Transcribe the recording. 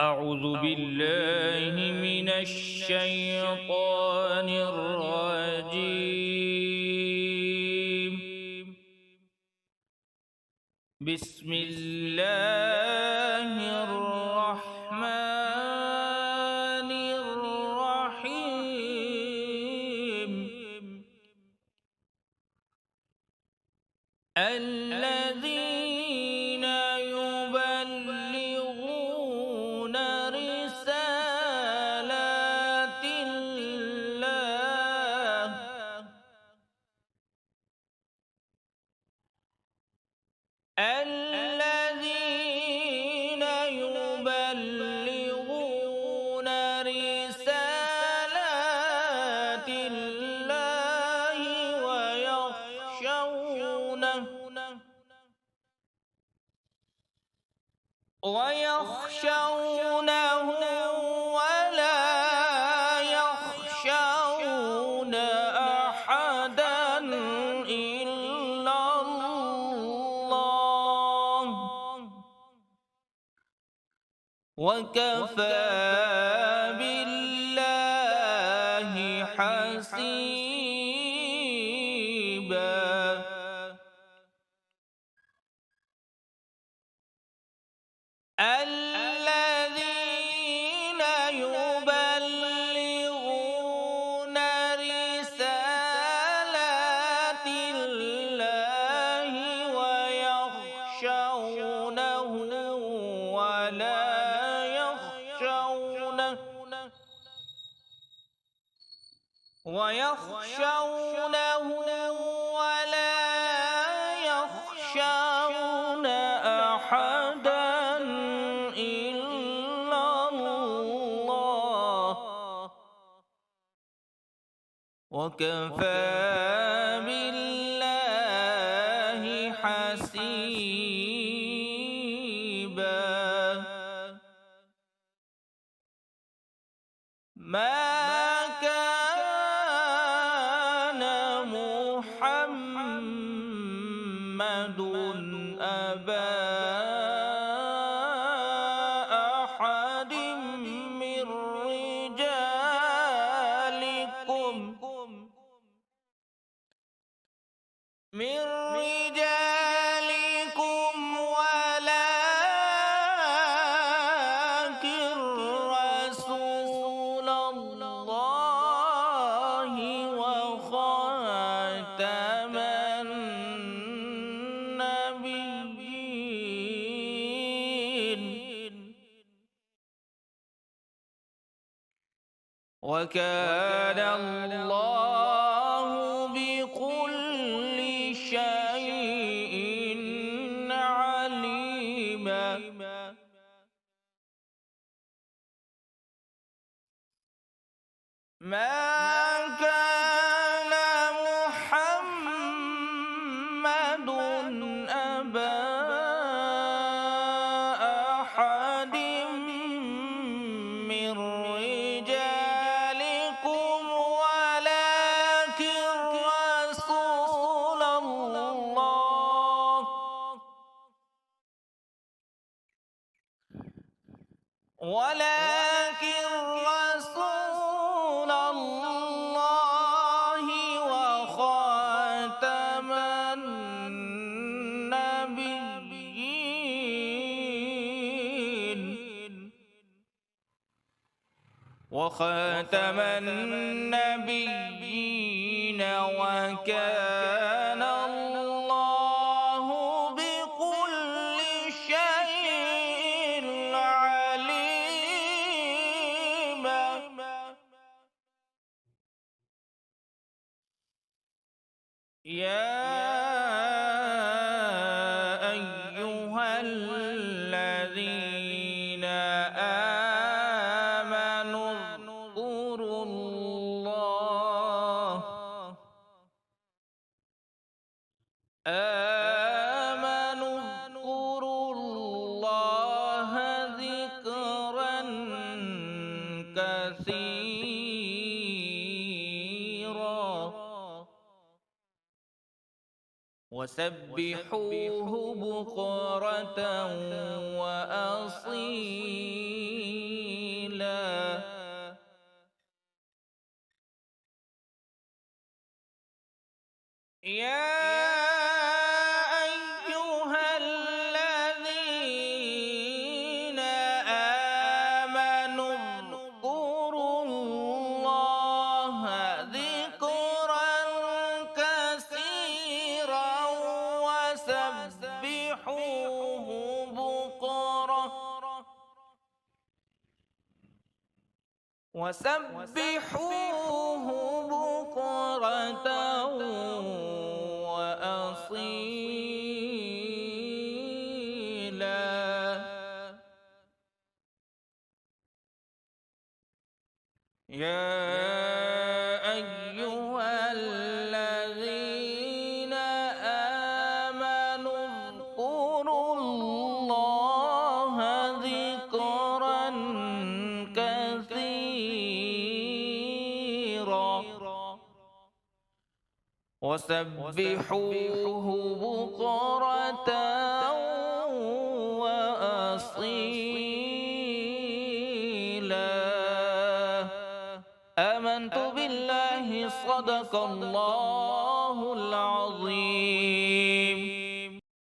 أعوذ بالله من الشيطان الرجيم. بسم الله الرحمن الرحيم. الذين يبلغون رسالات الله الذين يبلغون رسالات الله ويخشونه ولا يخشون أحدا إلا الله وكفى بالله حسيبا. الذين يبلغون رسالات الله ويخشونه ولا يخشون أحدا إلا الله وكفى بالله حسيبا. ما كان محمد أبا أحد من رجالكم ولكن رسول الله وخاتم النبيين وكان الله بكل شيء عليما. ما كان محمد أبا أحد من رجالكم ولكن رسول الله وخاتم النبيين وكان الله بكل شيء عليما. يا أيها الذين آمنوا اذكروا الله ذكرا كثيرا وسبحوه بكرة وأصيلا. يا أيها الذين آمنوا اذكروا الله ذكرا كثيرا وسبحوه بكرة وأصيلا. يا أيها الذين آمنوا اذكروا الله ذكرا كثيرا وسبحوه بكرة وأصيلا. آمنت بالله صدق الله العظيم.